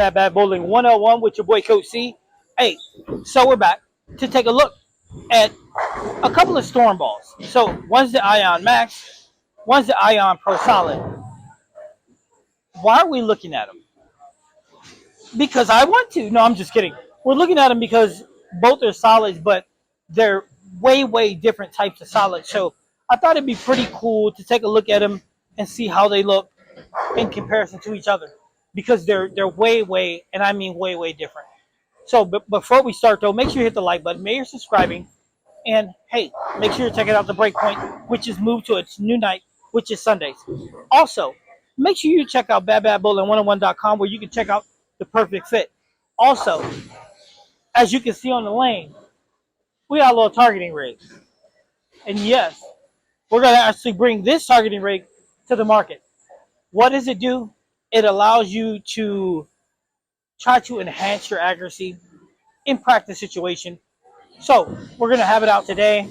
Bad Bad Bowling 101 with your boy Coach C. Hey, so we're back to take a look at a couple of storm balls. So one's the Ion Max, one's the Ion Pro Solid. Why are we looking at them? Because I want to. No, I'm just kidding. We're looking at them because both are solids, but they're way different types of solids. So I thought it'd be pretty cool to take a look at them and see how they look in comparison to each other, because they're way, and I mean way different. So before we start though, make sure you hit the like button, make sure you're subscribing, and hey, make sure you're checking out the Breakpoint, which is moved to its new night, which is Sundays. Also, make sure you check out badbadbowling101.com where you can check out the perfect fit. Also, as you can see on the lane, we got a little targeting rig. And yes, we're going to actually bring this targeting rig to the market. What does it do? It allows you to try to enhance your accuracy in practice situation. So we're going to have it out today.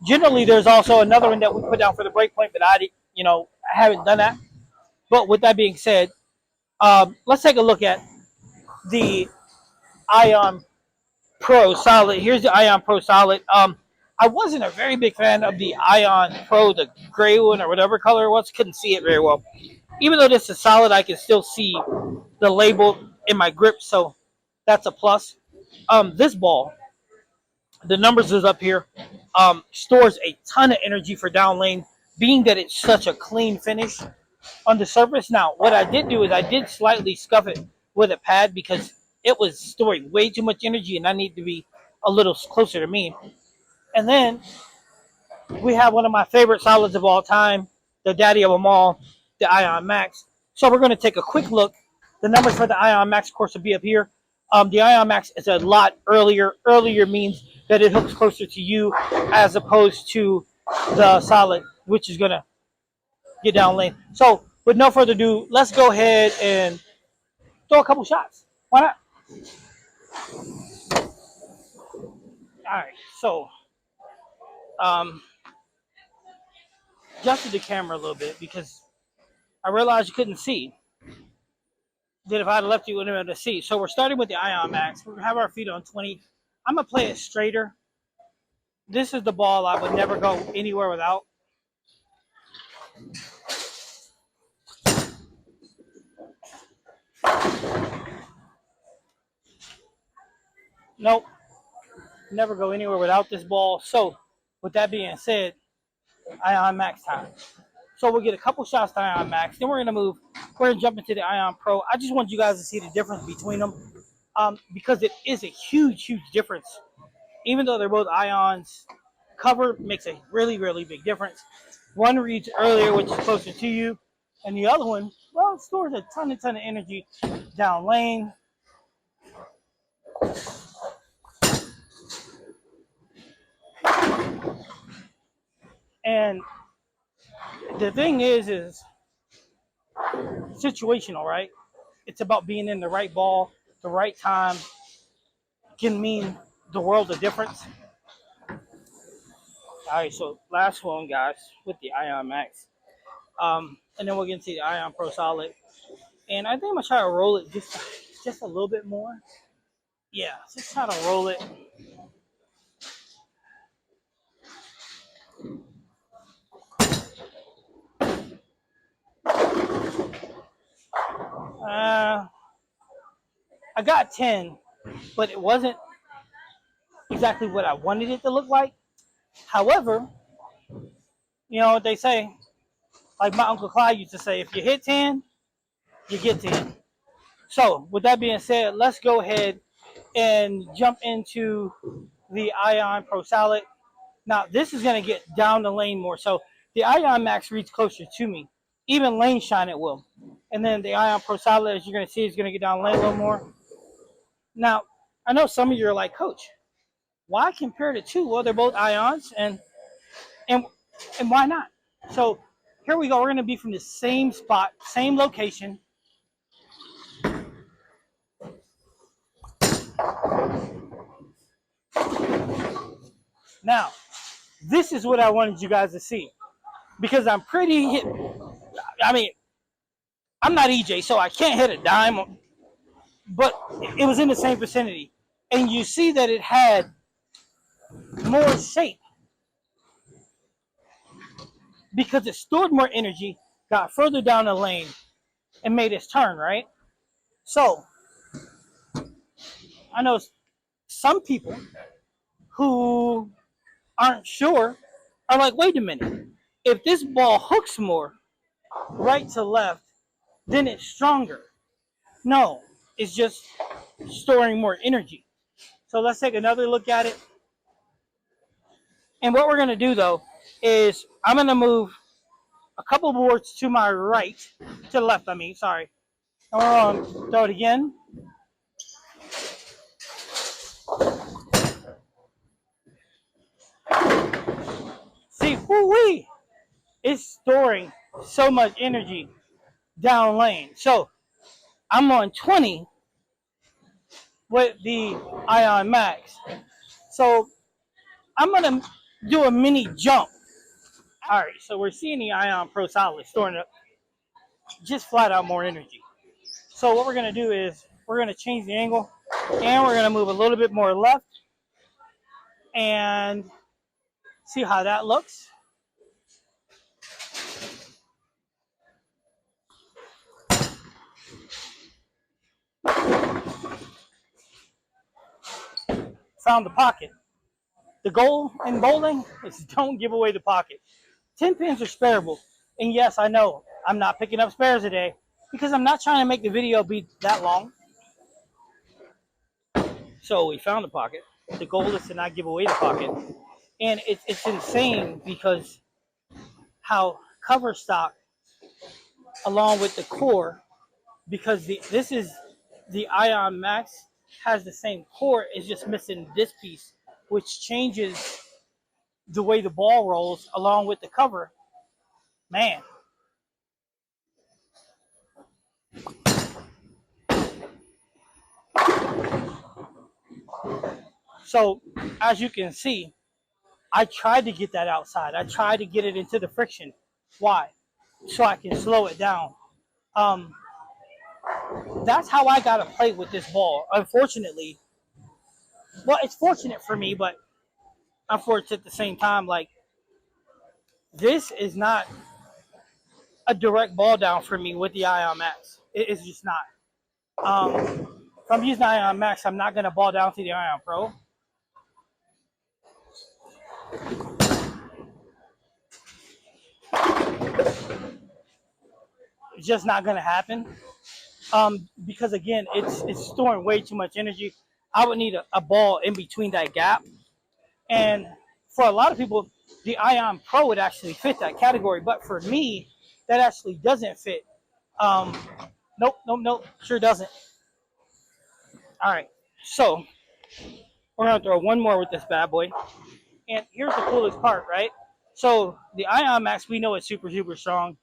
Generally, there's also another one that we put down for the Breakpoint, but I haven't done that. But with that being said, let's take a look at the Ion Pro Solid. Here's the Ion Pro Solid. I wasn't a very big fan of the Ion Pro, the gray one or whatever color it was. Couldn't see it very well. Even though this is solid, I can still see the label in my grip, so that's a plus. This ball, the numbers is up here, stores a ton of energy for down lane, being that it's such a clean finish on the surface. Now, what I did do is I did slightly scuff it with a pad because it was storing way too much energy and I need to be a little closer to me. And then we have one of my favorite solids of all time, the daddy of them all, the Ion Max. So we're going to take a quick look. The numbers for the Ion Max, of course, will be up here. The Ion Max is a lot earlier. Earlier means that it hooks closer to you as opposed to the solid, which is going to get down lane. So with no further ado, let's go ahead and throw a couple shots. Why not? All right, so adjusted the camera a little bit because I realized you couldn't see. That if I had left you, wouldn't have been able to see. So we're starting with the Ion Max. We're going to have our feet on 20. I'm going to play it straighter. This is the ball I would never go anywhere without. Nope. Never go anywhere without this ball. So with that being said, Ion Max time. So we'll get a couple shots to Ion Max. Then we're going to move. We're going to jump into the Ion Pro. I just want you guys to see the difference between them because it is a huge difference. Even though they're both Ions, cover makes a really big difference. One reads earlier, which is closer to you, and the other one, well, it stores a ton of energy down lane. And the thing is situational, right? It's about being in the right ball, the right time. Can mean the world of difference. All right, so last one, guys, with the Ion Max. And then we'll get into the Ion Pro Solid. And I think I'm going to try to roll it just a little bit more. Yeah, just try to roll it. I got 10, but it wasn't exactly what I wanted it to look like. However, you know what they say, like my Uncle Clyde used to say, if you hit 10, you get 10. So with that being said, let's go ahead and jump into the Ion Pro Solid. Now, this is going to get down the lane more. So the Ion Max reads closer to me. Even lane shine it will. And then the Ion Pro Solid, as you're going to see, is going to get down lane a little more. Now, I know some of you are like, Coach, why compare the two? Well, they're both Ions, and why not? So here we go. We're going to be from the same spot, same location. Now, this is what I wanted you guys to see, because I'm pretty hit. I mean, I'm not EJ, so I can't hit a dime but it was in the same vicinity. And you see that it had more shape because it stored more energy, got further down the lane, and made its turn, right? So I know some people who aren't sure are like, wait a minute, if this ball hooks more right to left, then it's stronger. No, it's just storing more energy. So let's take another look at it. And what we're going to do though is I'm going to move a couple boards to my right, to the left, I mean, sorry. And we're going to throw it again. See, whoo-wee, it's storing so much energy down lane. So I'm on 20 with the Ion Max. So I'm going to do a mini jump. All right, so we're seeing the Ion Pro Solid storing up just flat out more energy. So what we're going to do is we're going to change the angle and we're going to move a little bit more left and see how that looks. Found the pocket. The goal in bowling is don't give away the pocket. 10 pins are spareable. And yes, I know I'm not picking up spares today because I'm not trying to make the video be that long. So we found the pocket. The goal is to not give away the pocket. And it's insane because how cover stock along with the core, because this is the Ion Max has the same core, it's just missing this piece, which changes the way the ball rolls along with the cover. Man. So as you can see, I tried to get that outside. I tried to get it into the friction. Why? So I can slow it down. That's how I got to play with this ball. Unfortunately, well, it's fortunate for me, but unfortunate at the same time. Like, this is not a direct ball down for me with the Ion Max. It's just not. If I'm using the Ion Max, I'm not going to ball down to the Ion Pro. It's just not going to happen. Because again, it's storing way too much energy. I would need a ball in between that gap. And for a lot of people, the Ion Pro would actually fit that category. But for me, that actually doesn't fit. Nope, sure doesn't. All right, so we're going to throw one more with this bad boy. And here's the coolest part, right? So the Ion Max, we know it's super, super strong.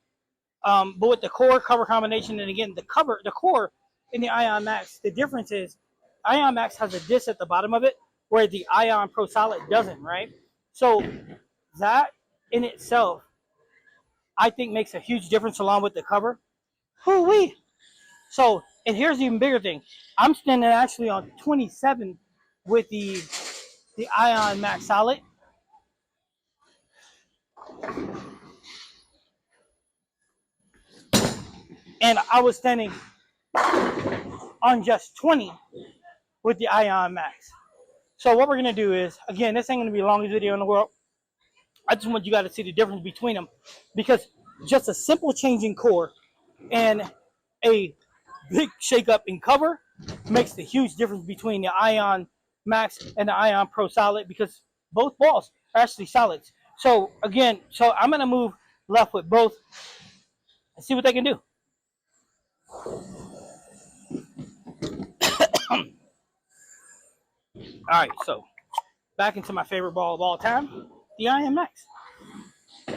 But with the core cover combination, and again, the core in the Ion Max, the difference is Ion Max has a disc at the bottom of it, where the Ion Pro Solid doesn't, right? So that in itself, I think makes a huge difference along with the cover. Hoo-wee! So, and here's the even bigger thing. I'm standing actually on 27 with the Ion Max Solid. And I was standing on just 20 with the Ion Max. So what we're going to do is, again, this ain't going to be the longest video in the world. I just want you guys to see the difference between them, because just a simple change in core and a big shake-up in cover makes the huge difference between the Ion Max and the Ion Pro Solid, because both balls are actually solids. So again, I'm going to move left with both and see what they can do. All right, so back into my favorite ball of all time, the Ion Max.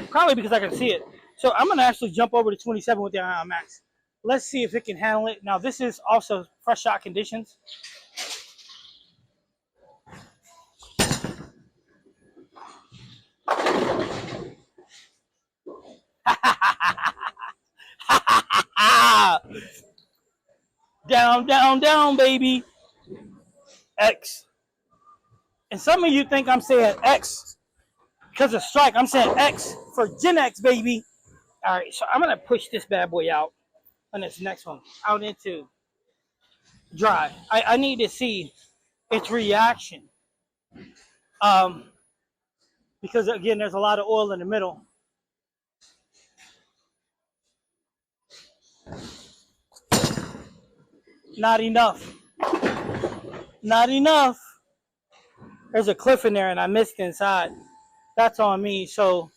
Probably because I can see it. So I'm going to actually jump over to 27 with the Ion Max. Let's see if it can handle it. Now, this is also fresh shot conditions. Down down, down, down, baby. X. And some of you think I'm saying X because of strike. I'm saying X for Gen X, baby. All right, so I'm going to push this bad boy out on this next one, out into dry. I need to see its reaction. Because, again, there's a lot of oil in the middle. Not enough. Not enough. There's a cliff in there, and I missed inside. That's on me. So,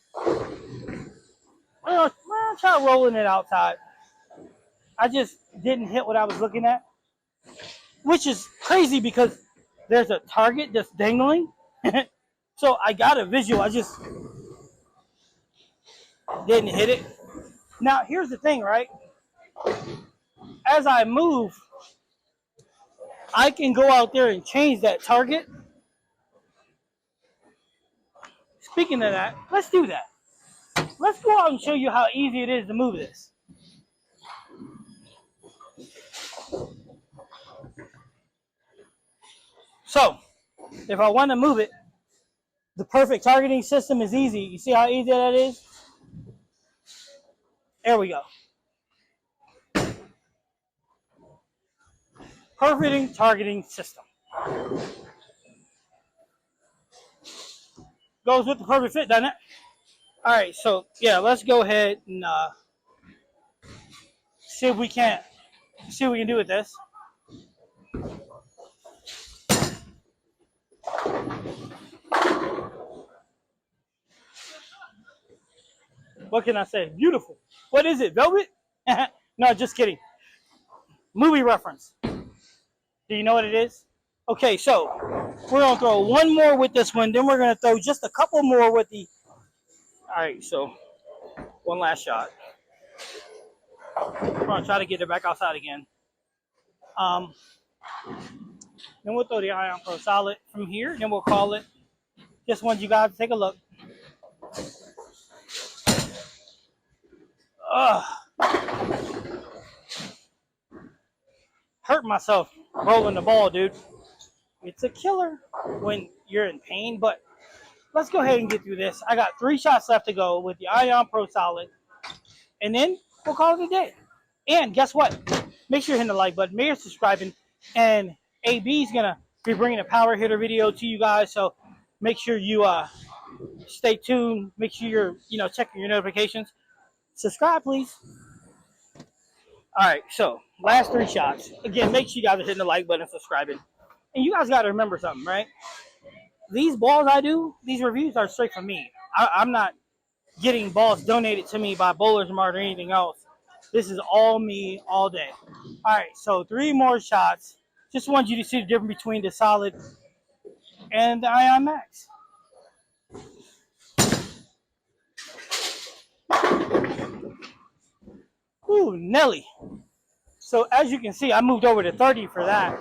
I'll try rolling it outside. I just didn't hit what I was looking at, which is crazy because there's a target that's dangling. So I got a visual. I just didn't hit it. Now, here's the thing, right? As I move, I can go out there and change that target. Speaking of that, let's do that. Let's go out and show you how easy it is to move this. So, if I want to move it, the perfect targeting system is easy. You see how easy that is? There we go. Perfect targeting system. Goes with the perfect fit, doesn't it? All right, so yeah, let's go ahead and see what we can do with this. What can I say? Beautiful. What is it? Velvet? No, just kidding. Movie reference. Do you know what it is? Okay, so we're going to throw one more with this one. Then we're going to throw just a couple more with the... All right, so one last shot. We're going to try to get it back outside again. Then we'll throw the Ion Pro Solid from here. Then we'll call it. Just want you guys to take a look. Hurt myself rolling the ball, dude. It's a killer when you're in pain, but let's go ahead and get through this. I got 3 shots left to go with the Ion Pro Solid, and then we'll call it a day. And guess what? Make sure you're hitting the like button, make sure you're subscribing, and AB's gonna be bringing a power hitter video to you guys, so make sure you stay tuned. Make sure you're checking your notifications. Subscribe, please. All right, so last 3 shots. Again, make sure you guys are hitting the like button and subscribing. And you guys got to remember something, right? These balls I do, these reviews are straight from me. I'm not getting balls donated to me by Bowler's Mart or anything else. This is all me all day. All right, so 3 more shots. Just want you to see the difference between the Solid and the Ion Max. Ooh, Nelly. So as you can see, I moved over to 30 for that.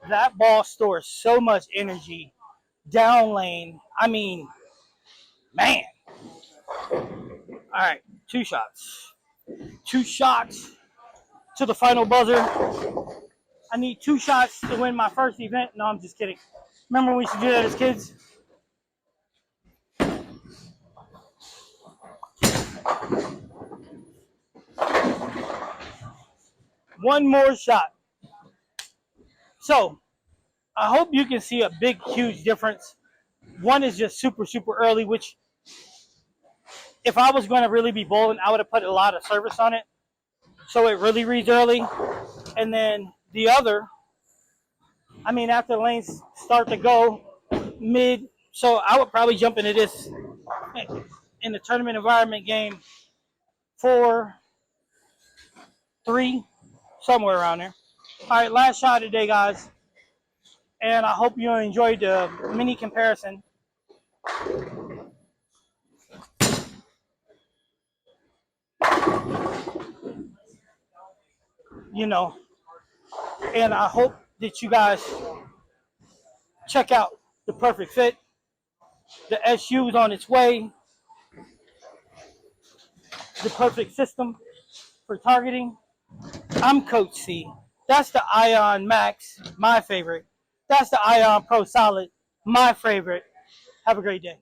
That ball stores so much energy down lane. I mean, man. All right, 2 shots. 2 shots to the final buzzer. I need 2 shots to win my first event. No, I'm just kidding. Remember we used to do that as kids? One more shot. So, I hope you can see a big, huge difference. One is just super, super early, which if I was going to really be bowling, I would have put a lot of service on it. So it really reads early. And then the other, I mean, after the lanes start to go mid, so I would probably jump into this in the tournament environment game 4, 3, somewhere around there. All right, last shot of the day, guys. And I hope you enjoyed the mini comparison. And I hope that you guys check out the perfect fit. The SU is on its way. The perfect system for targeting. I'm Coach C. That's the Ion Max, my favorite. That's the Ion Pro Solid, my favorite. Have a great day.